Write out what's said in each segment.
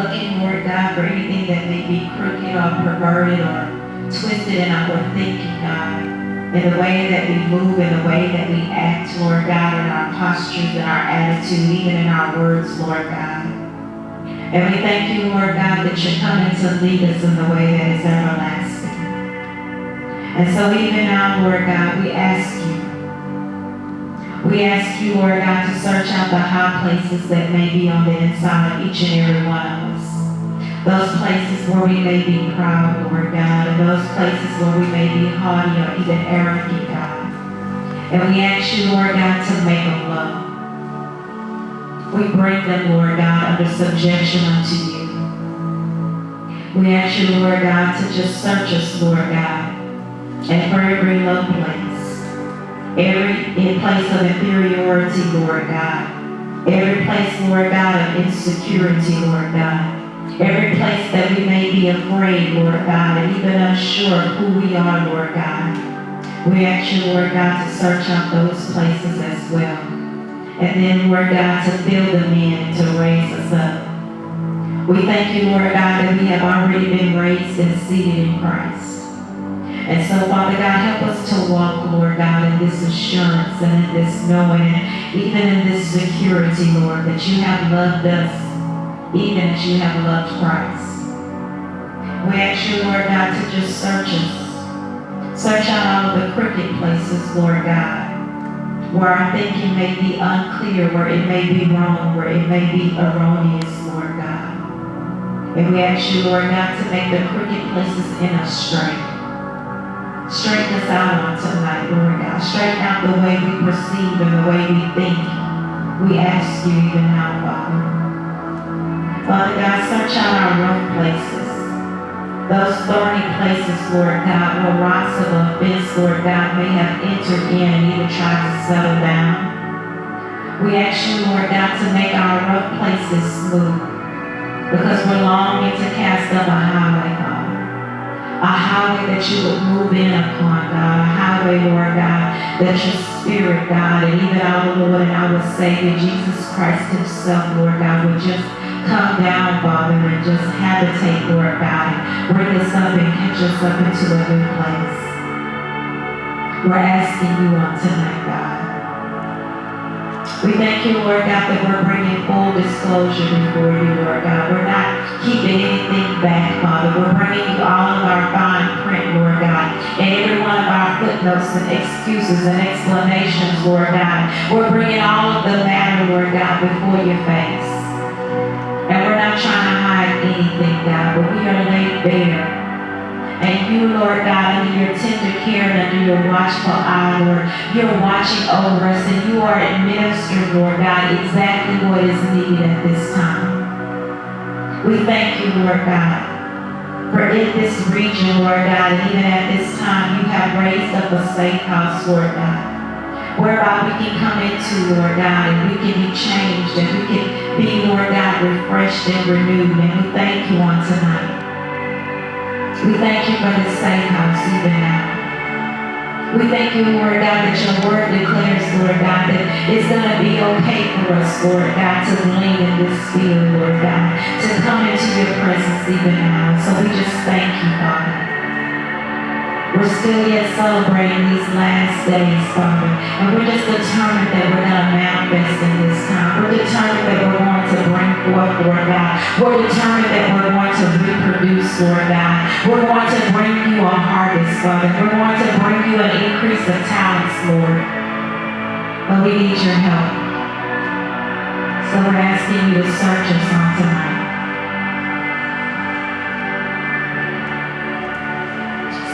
looking, Lord God, for anything that may be crooked or perverted or twisted in our thinking, God, in the way that we move, in the way that we act, Lord God, in our postures, in our attitude, even in our words, Lord God. And we thank you, Lord God, that you're coming to lead us in the way that is everlasting. And so even now, Lord God, we ask you, Lord God, to search out the high places that may be on the inside of each and every one of us. Those places where we may be proud, Lord God, and those places where we may be haughty or even arrogant, God. And we ask you, Lord God, to make them low. We bring them, Lord God, under subjection unto you. We ask you, Lord God, to just search us, Lord God, and for every low place, every place of inferiority, Lord God, every place, Lord God, of insecurity, Lord God, every place that we may be afraid, Lord God, and even unsure of who we are, Lord God. We ask you, Lord God, to search out those places as well. And then, Lord God, to fill them in and to raise us up. We thank you, Lord God, that we have already been raised and seated in Christ. And so, Father God, help us to walk, Lord God, in this assurance and in this knowing, and even in this security, Lord, that you have loved us even as you have loved Christ. We ask you, Lord God, to just search us. Search out all of the crooked places, Lord God, where our thinking may be unclear, where it may be wrong, where it may be erroneous, Lord God. And we ask you, Lord God, to make the crooked places in us straight. Straighten us out on tonight, Lord God. Straighten out the way we perceive and the way we think. We ask you even now, Father. Father God, search out our rough places. Those thorny places, Lord God, where rocks of offense, Lord God, may have entered in and even tried to settle down. We ask you, Lord God, to make our rough places smooth, because we're longing to cast up a highway, Father. A highway that you would move in upon, God. A highway, Lord God, that your Spirit, God, and even our Lord and our Savior, Jesus Christ himself, Lord God, would just come down, Father, and just habitate, Lord God, and bring us up and catch us up into a new place. We're asking you on tonight, God. We thank you, Lord God, that we're bringing full disclosure before you, Lord God. We're not keeping anything back, Father. We're bringing you all of our fine print, Lord God, and every one of our footnotes and excuses and explanations, Lord God. We're bringing all of the matter, Lord God, before your face. And we're not trying to hide anything, God, but we are laid bare. And you, Lord God, under your tender care and under your watchful eye, Lord, you're watching over us and you are administering, Lord God, exactly what is needed at this time. We thank you, Lord God, for in this region, Lord God, and even at this time, you have raised up a safe house, Lord God, whereby we can come into, Lord God, and we can be changed, and we can be, Lord God, refreshed and renewed. And we thank you on tonight. We thank you for this safe house even now. We thank you, Lord God, that your word declares, Lord God, that it's going to be okay for us, Lord God, to lean in this field, Lord God, to come into your presence even now. So we just thank you, Father. We're still yet celebrating these last days, Father, and we're just determined that we're going to manifest in this time. We're determined that we're going to bring forth, Lord God. We're determined that we're going to reproduce, Lord God. We're going to bring you a harvest, Father. We're going to bring you an increase of talents, Lord. But we need your help. So we're asking you to search us on tonight.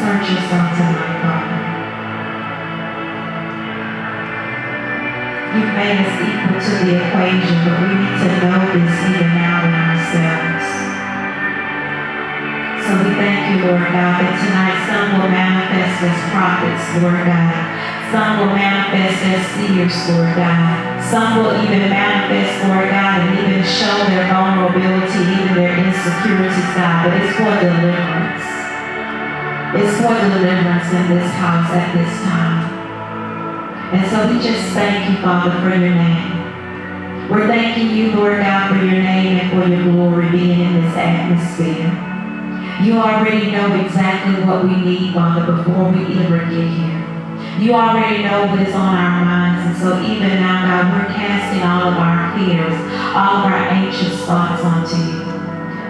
Search us on tonight, Father. You've made us equal to the equation, but we need to know this even now in ourselves. So we thank you, Lord God, that tonight some will manifest as prophets, Lord God. Some will manifest as seers, Lord God. Some will even manifest, Lord God, and even show their vulnerability, even their insecurities, God. But it's for deliverance. It's for deliverance in this house at this time. And so we just thank you, Father, for your name. We're thanking you, Lord God, for your name and for your glory being in this atmosphere. You already know exactly what we need, Father, before we ever get here. You already know what is on our minds, and so even now, God, we're casting all of our cares, all of our anxious thoughts onto you,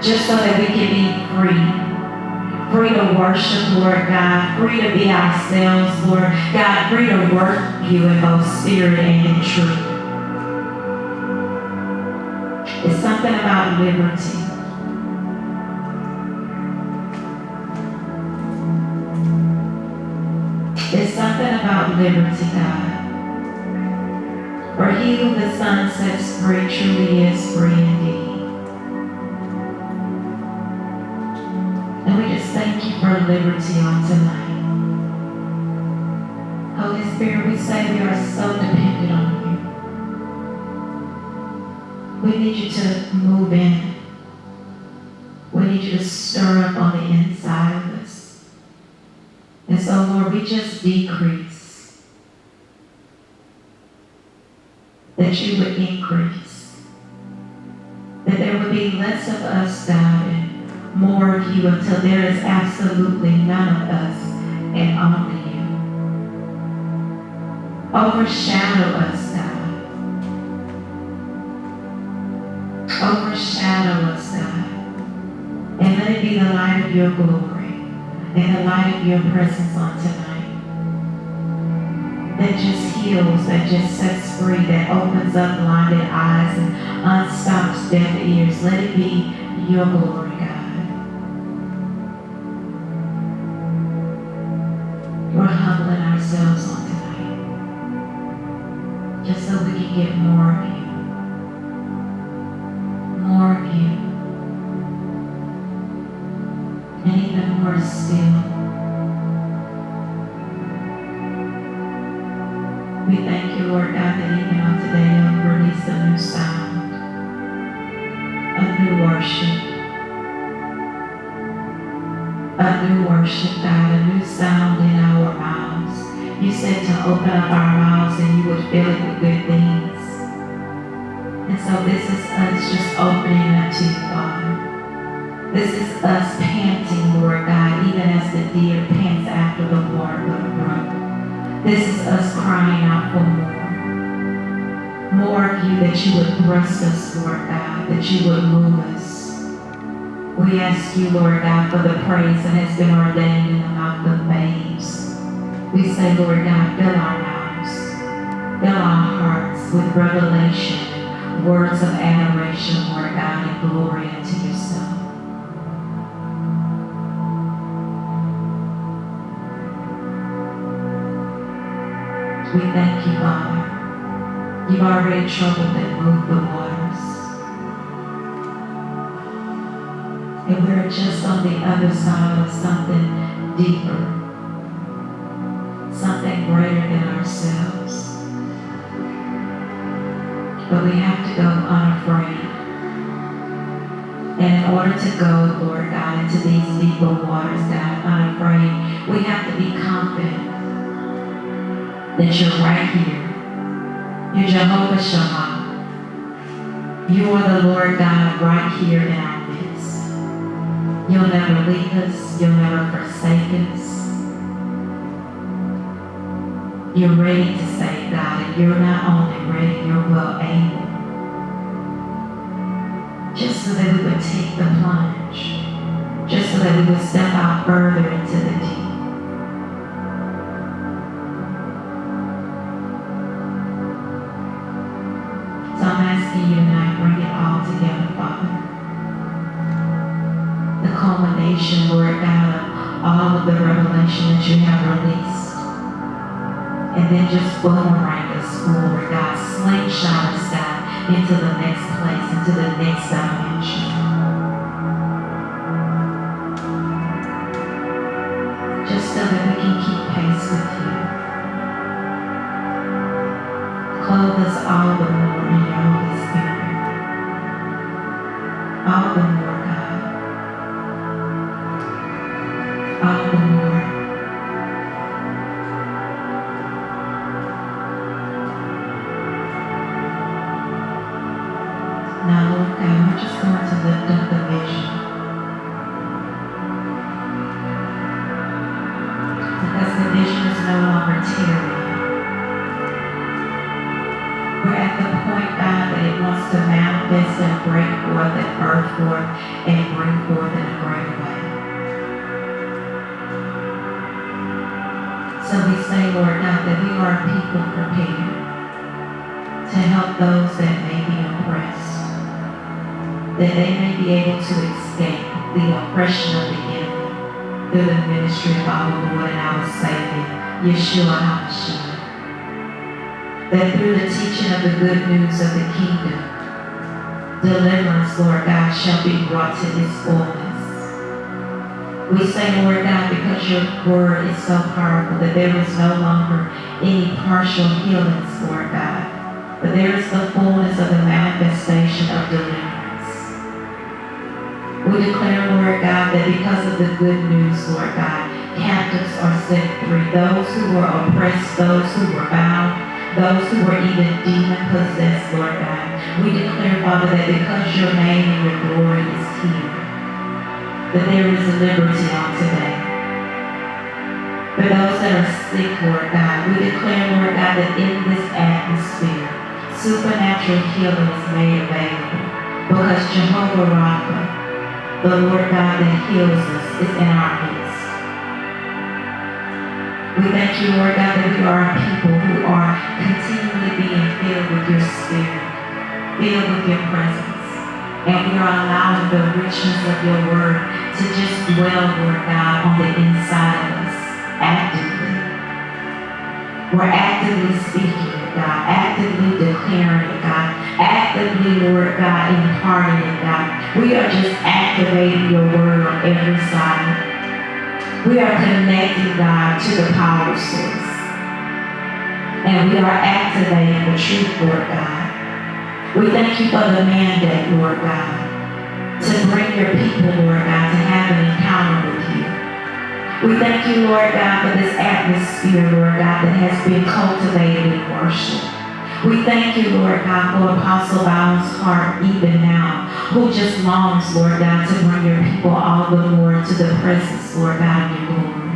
just so that we can be free to worship, Lord God, free to be ourselves, Lord God, free to worship you in both spirit and in truth. It's something about liberty. It's something about liberty, God. For he who the Son sets free truly is free indeed. And we just thank you for liberty on tonight. Holy Spirit, we say we are so dependent on you. We need you to move in. We need you to stir up on the inside of us. And so, Lord, we just decrease, that you would increase, that there would be less of us, God, and more of you until there is absolutely none of us and only you. Overshadow us, God. Overshadow us, God. And let it be the light of your glory and the light of your presence on tonight. That just heals, that just sets free, that opens up blinded eyes and unstops deaf ears. Let it be your glory, God. We're humbling ourselves on tonight, just so we can get more of you. More of you. And even more still. We thank you, Lord God, that even on today you'll release a new sound, a new worship, God, a new sound in our mouths. You said to open up our mouths and you would fill it with good things. And so this is us just opening up to you, Father. This is us panting, Lord God, even as the deer pants after the water of the brook. This is us crying out for more. More of you, that you would thrust us, Lord God, that you would move us. We ask you, Lord God, for the praise that has been ordained in the mouth of babes. We say, Lord God, fill our mouths, fill our hearts with revelation, words of adoration, Lord God, and glory unto yourself. We thank you, Father. You've already troubled and moved the waters. And we're just on the other side of something deeper, something greater than ourselves. But we have to go unafraid. And in order to go, Lord God, into these deeper waters, God, unafraid, we have to be confident that you're right here. You're Jehovah Shammah. You are the Lord God right here in our midst. You'll never leave us. You'll never forsake us. You're ready to save, God, and you're not only ready, you're well able. Just so that we would take the plunge. Just so that we would step out further into the deep. So I'm asking you tonight, bring it all together, Father. The culmination, Lord God, of all of the revelation that you have released. And then just boomerang us forward, God. Slingshot us, God, into the next place, into the next dimension. Just so that we can keep pace with you. Clothe us all the more in your Holy Spirit. All the more, God. All the more. no longer tarrying. We're at the point, God, that it wants to manifest and break forth and birth forth and bring forth in a greater way. So we say, Lord God, that we are a people prepared to help those that may be oppressed, that they may be able to escape the oppression of the enemy through the ministry of our Lord and our Savior, Yeshua HaMashiach. That through the teaching of the good news of the kingdom, deliverance, Lord God, shall be brought to its fullness. We say, Lord God, because your word is so powerful that there is no longer any partial healings, Lord God, but there is the fullness of the manifestation of deliverance. We declare, Lord God, that because of the good news, Lord God, captives are set free. Those who were oppressed, those who were bound, those who were even demon-possessed, Lord God. We declare, Father, that because your name and your glory is here, that there is liberty on today. For those that are sick, Lord God, we declare, Lord God, that in this atmosphere, supernatural healing is made available. Because Jehovah Rapha, the Lord God that heals us, is in our midst. We thank you, Lord God, that we are a people who are continually being filled with your spirit, filled with your presence. And we are allowing the richness of your word to just dwell, Lord God, on the inside of us, actively. We're actively speaking it, God, actively declaring it, God, actively, Lord God, imparting it, God. We are just activating your word on every side. We are connecting, God, to the power source. And we are activating the truth, Lord God. We thank you for the mandate, Lord God, to bring your people, Lord God, to have an encounter with you. We thank you, Lord God, for this atmosphere, Lord God, that has been cultivated in worship. We thank you, Lord God, for Apostle Bowles' heart even now, who just longs, Lord God, to bring your people all the more into the presence, Lord God, of your glory.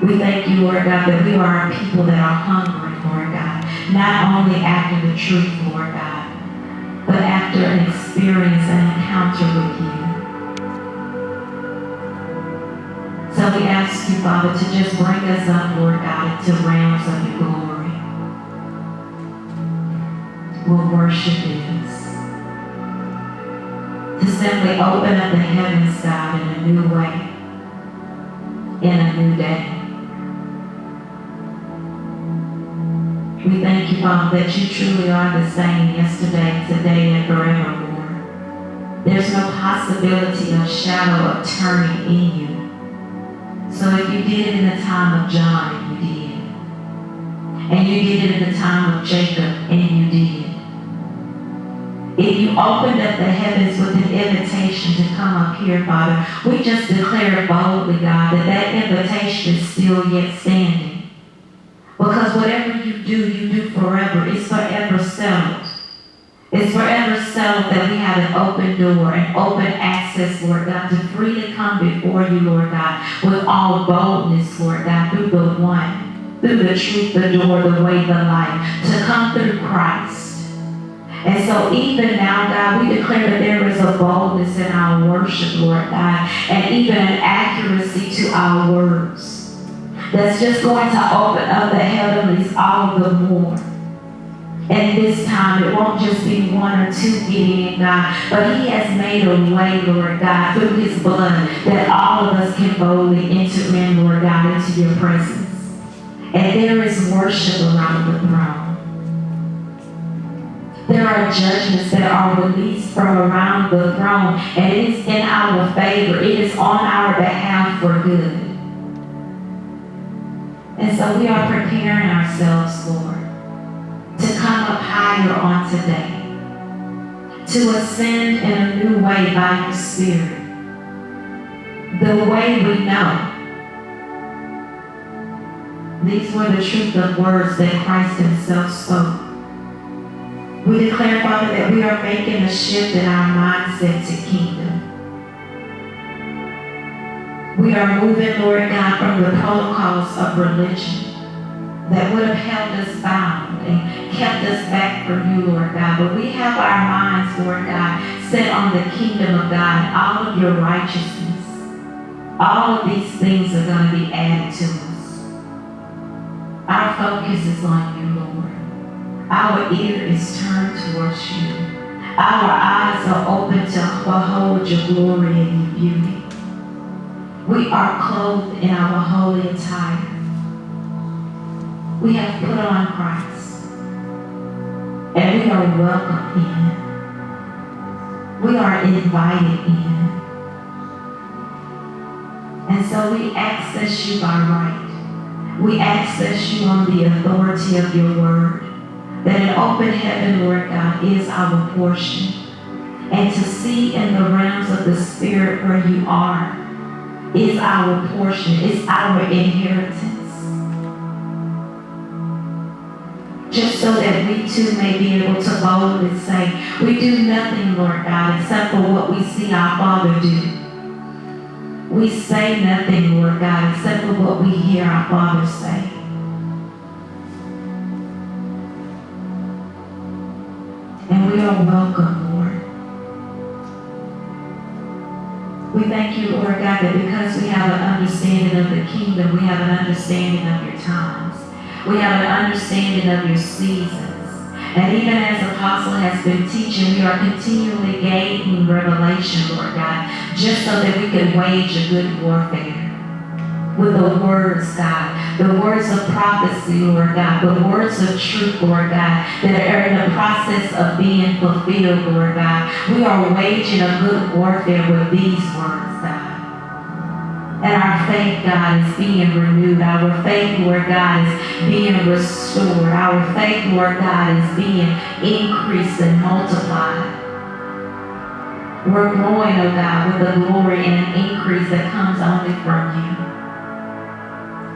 We thank you, Lord God, that we are a people that are hungry, Lord God, not only after the truth, Lord God, but after an experience, an encounter with you. So we ask you, Father, to just bring us up, Lord God, into realms of your glory, where worship is. To simply open up the heavens, God, in a new way, in a new day. We thank you, Father, that you truly are the same yesterday, today, and forevermore. There's no possibility of shadow of turning in you. So if you did it in the time of John, you did. And you did it in the time of Jacob, and you did. If you opened up the heavens with an invitation to come up here, Father, we just declare boldly, God, that that invitation is still yet standing. Because whatever you do forever. It's forever settled. It's forever settled that we have an open door and open access, Lord God, to freely come before you, Lord God, with all boldness, Lord God, through the one, through the truth, the door, the way, the life, to come through Christ. And so even now, God, we declare that there is a boldness in our worship, Lord God, and even an accuracy to our words that's just going to open up the heavenlies all the more. And this time, it won't just be one or two getting in, God, but he has made a way, Lord God, through his blood that all of us can boldly enter in, Lord God, into your presence. And there is worship around the throne. There are judgments that are released from around the throne, and it is in our favor. It is on our behalf for good. And so we are preparing ourselves, Lord, to come up higher on today, to ascend in a new way by your Spirit, the way we know. These were the truth of words that Christ himself spoke. We declare, Father, that we are making a shift in our mindset to kingdom. We are moving, Lord God, from the protocols of religion that would have held us bound and kept us back from you, Lord God. But we have our minds, Lord God, set on the kingdom of God and all of your righteousness. All of these things are going to be added to us. Our focus is on you, Lord. Our ear is turned towards you. Our eyes are open to behold your glory and your beauty. We are clothed in our holy attire. We have put on Christ. And we are welcomed in. We are invited in. And so we access you by right. We access you on the authority of your word. That an open heaven, Lord God, is our portion. And to see in the realms of the Spirit where you are is our portion, is our inheritance. Just so that we too may be able to boldly say, we do nothing, Lord God, except for what we see our Father do. We say nothing, Lord God, except for what we hear our Father say. And we are welcome, Lord. We thank you, Lord God, that because we have an understanding of the kingdom, we have an understanding of your times. We have an understanding of your seasons. And even as Apostle has been teaching, we are continually gaining revelation, Lord God, just so that we can wage a good warfare. With the words, God, the words of prophecy, Lord God, the words of truth, Lord God, that are in the process of being fulfilled, Lord God. We are waging a good warfare with these words, God. And our faith, God, is being renewed. Our faith, Lord God, is being restored. Our faith, Lord God, is being increased and multiplied. We're growing, oh God, with the glory and an increase that comes only from you.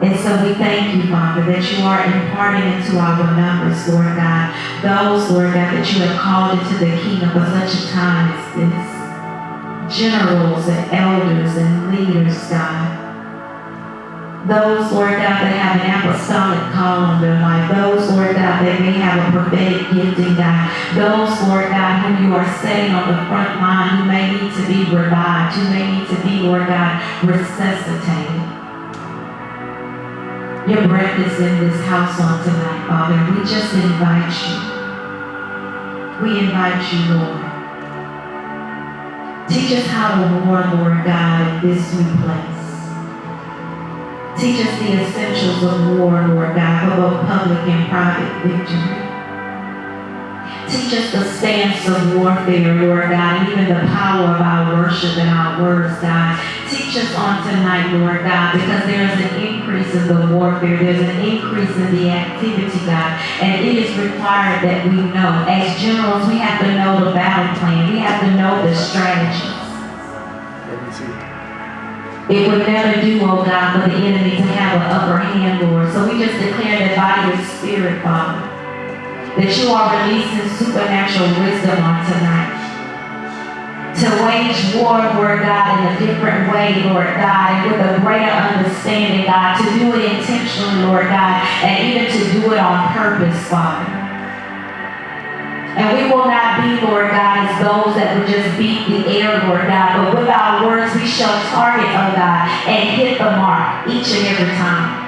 And so we thank you, Father, that you are imparting into our numbers, Lord God, those, Lord God, that you have called into the kingdom for such a time as this. Generals and elders and leaders, God. Those, Lord God, that have an apostolic call on their life. Those, Lord God, that may have a prophetic gifting, God. Those, Lord God, whom you are setting on the front line, who may need to be revived, who may need to be, Lord God, resuscitated. Your breath is in this house on tonight, Father. We just invite you. We invite you, Lord. Teach us how to war, Lord God, in this new place. Teach us the essentials of war, Lord God, for both public and private victory. Teach us the stance of warfare, Lord God, and even the power of our worship and our words, God. Teach us on tonight, Lord God, because there is an increase in the warfare. There's an increase in the activity, God. And it is required that we know. As generals, we have to know the battle plan. We have to know the strategies. It would never do, oh God, for the enemy to have an upper hand, Lord. So we just declare that by your Spirit, Father, that you are releasing supernatural wisdom on tonight. To wage war, Lord God, in a different way, Lord God, and with a greater understanding, God, to do it intentionally, Lord God, and even to do it on purpose, Father. And we will not be, Lord God, as those that would just beat the air, Lord God, but with our words we shall target, oh God, and hit the mark each and every time.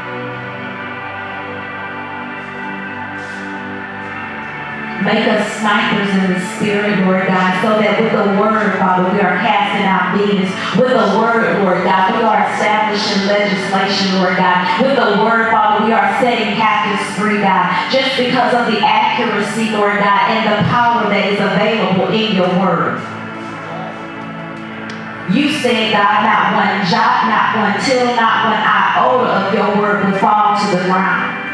Make us snipers in the Spirit, Lord God, so that with the word, Father, we are casting out demons. With the word, Lord God, we are establishing legislation, Lord God. With the word, Father, we are setting captives free, God, just because of the accuracy, Lord God, and the power that is available in your word. You said, God, not one jot, not one tittle, not one iota of your word will fall to the ground.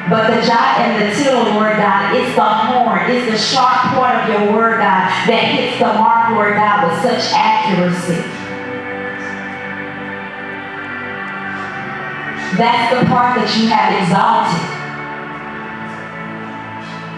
But the jot and the tittle, Lord God, it's the horn, it's the sharp point of your word, God, that hits the mark, Lord God, with such accuracy. That's the part that you have exalted.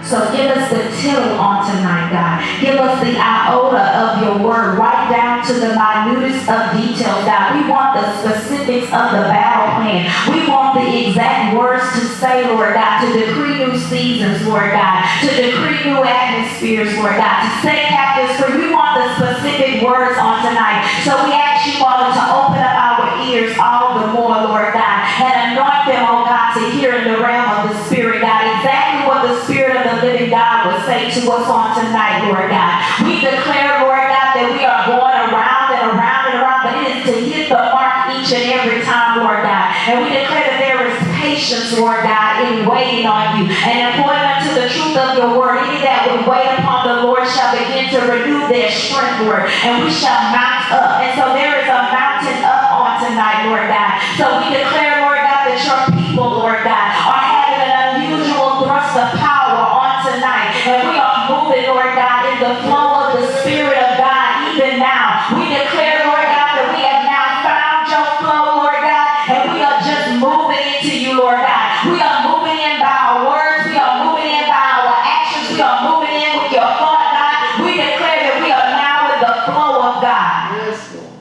So give us the tittle on tonight, God. Give us the iota of your word, right down to the minutest of details, God. God. We want the specifics of the battle plan. We want the exact words to say, Lord God, to decree new seasons, Lord God, to decree new atmospheres, Lord God, to set captives free. We want the specific words on tonight. So we ask you, Father, to open up our ears all the more, Lord God, and anoint them, oh God, to hear in the realm of the Spirit, God, exactly what the Spirit of the living God would say to us on tonight, Lord God. We declare, Lord God, that we are going around and around and around, but it is to hit the mark each and every time, Lord God. And we declare that there is patience, Lord God, in waiting on you. And according unto the truth of your word, any that would wait upon the Lord shall begin to renew their strength, Lord, and we shall mount up. And so there is a mountain up on tonight, Lord God. So we declare, Lord God, that your people, Lord God, are having an unusual thrust of power on tonight. And we are moving, Lord God, in the flow of the Spirit of God even now. We declare, Lord God, that we have now found your flow, Lord God, and we are just moving into you, Lord God. We are moving in by our words. We are moving in by our actions. We are moving in with your thought, God. We declare that we are now in the flow of God. Yes, Lord.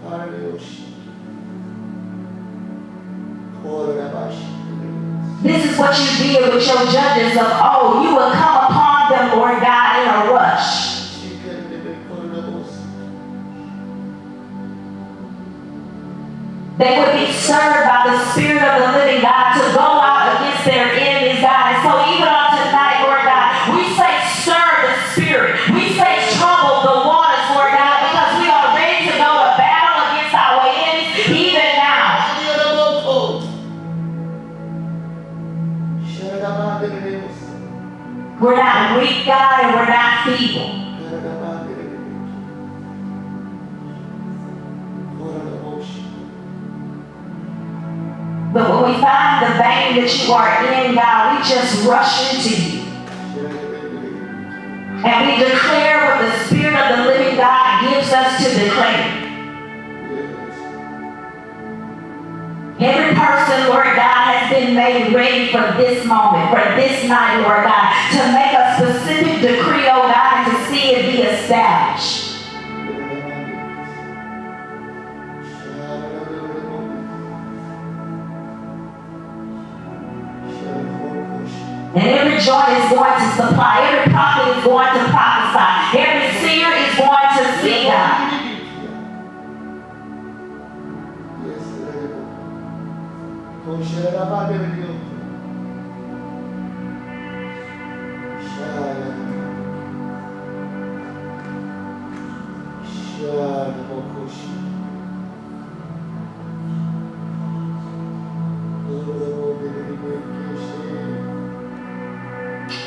Hallelujah. This is what you did with your judges of old. You will come upon them, Lord God, in a rush. They would be stirred by the Spirit of the living God to go out against their enemies, God. And so even on tonight, Lord God, we say stir the Spirit. We say trouble the waters, Lord God, because we are ready to go to battle against our enemies even now. We're not weak, God, and we're not feeble. But when we find the vein that you are in, God, we just rush into you. And we declare what the Spirit of the living God gives us to declare. Every person, Lord God, has been made ready for this moment, for this night, Lord God, to make a specific decree, oh God, and to see it be established. And every joint is going to supply. Every prophet is going to prophesy. Every seer is going to see God.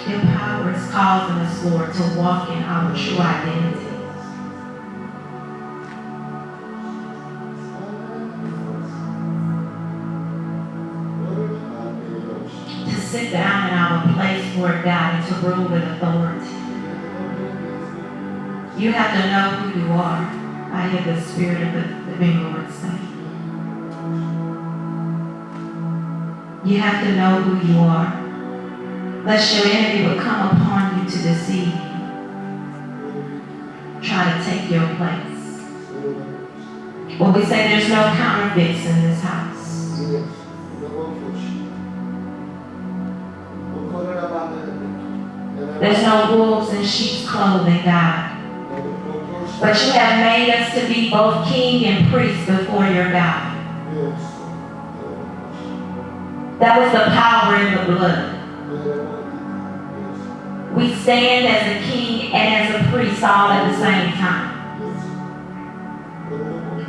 Your power is causing us, Lord, to walk in our true identity. To sit down in our place, Lord God, and to rule with authority. You have to know who you are. I hear the Spirit of the living Lord say. You have to know who you are. Lest your enemy will come upon you to deceive you. Try to take your place. Well, we say there's no counterfeits in this house. There's no wolves in sheep's clothing, God. But you have made us to be both king and priest before your God. That was the power in the blood. We stand as a king and as a priest all at the same time.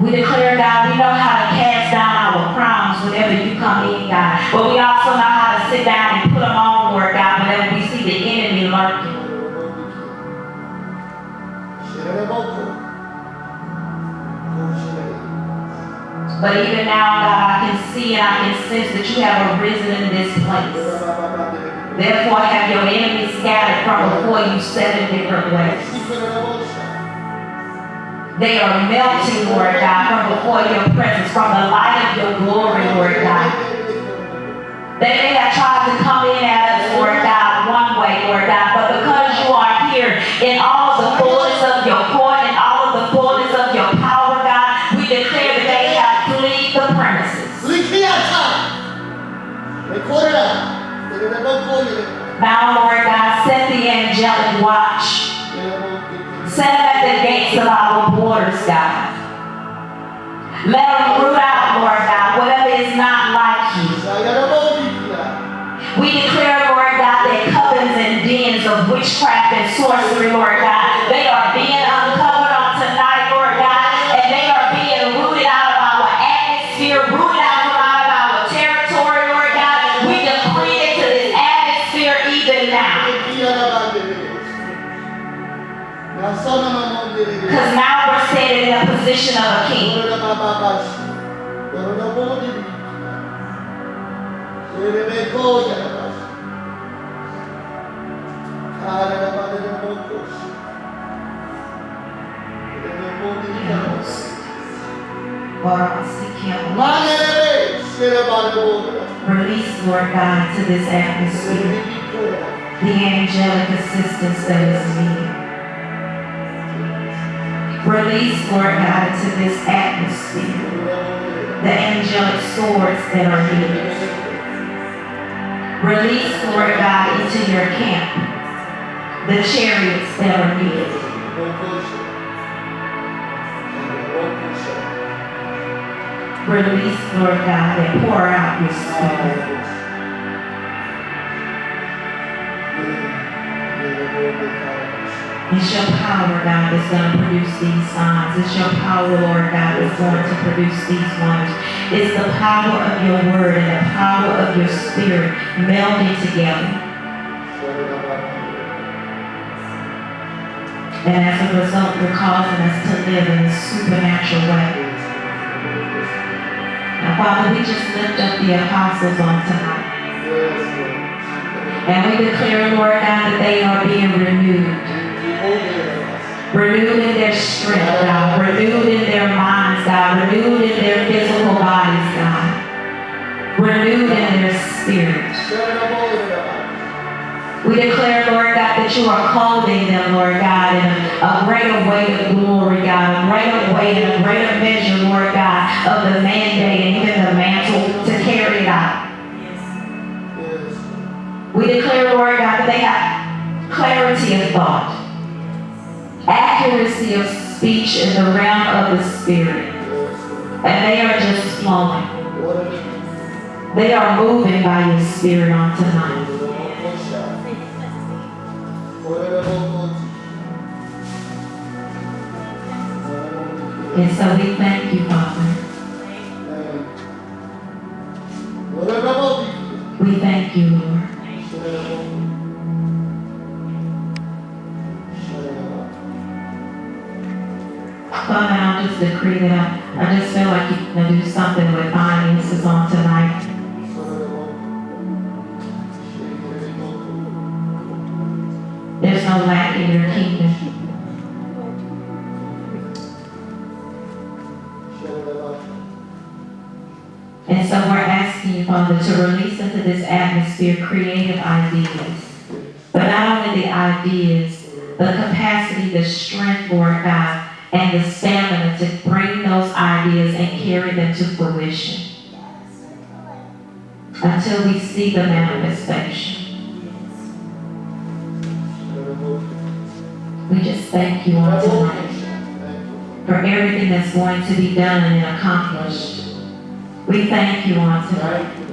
We declare, God, we know how to cast down our crowns whenever you come in, God. But we also know how to sit down and put them on, Lord God, whenever we see the enemy lurking. But even now, God, I can see and I can sense that you have arisen in this place. Therefore, have your enemies scattered from before you 7 different ways. They are melting, Lord God, from before your presence, from the light of your glory, Lord God. They may have tried to come in at us, Lord God, one way, Lord God, but because you are here in all the fullness of your court and all of the fullness of your power, God, angelic watch. Set them at the gates of our borders, God. Let them root out, Lord God, whatever is not like you. We declare, Lord God, that covens and dens of witchcraft and sorcery, Lord God, they are being uncovered on tonight, Lord God, and they are being rooted out of our atmosphere, rooted out from out of our territory, Lord God. We decree it to this atmosphere even now. Because now we're standing in a position of a king. Release, Lord God, to this atmosphere the angelic assistance that is needed. Release, Lord God, to this atmosphere the angelic swords that are needed. Release, Lord God, into your camp the chariots that are needed. Release, Lord God, and pour out your spirit. It's your power, God, that's going to produce these signs. It's your power, Lord God, that's going to produce these wonders. It's the power of your word and the power of your spirit melding together. And as a result, you're causing us to live in a supernatural way. Now, Father, we just lift up the apostles on tonight. And we declare, Lord God, that they are being renewed. Renewed in their strength, God. Renewed in their minds, God. Renewed in their physical bodies, God. Renewed in their spirit. We declare, Lord God, that you are clothing them, Lord God, in a greater weight of glory, God. A greater weight and a greater measure, Lord God, of the mandate and even the mantle to carry it out. We declare, Lord God, that they have clarity of thought, accuracy of speech in the realm of the spirit, and they are just flowing. They are moving by your spirit on tonight. And so we thank you, Father. We thank you, Lord. Father, I'll just decree that I just feel like you're going to do something with finances on tonight. There's no lack in your kingdom. And so we're asking you, Father, to release into this atmosphere creative ideas. But not only the ideas, the capacity, the strength, Lord God, and the stamina to bring those ideas and carry them to fruition until we see the manifestation. We just thank you on tonight for everything that's going to be done and accomplished. We thank you on tonight.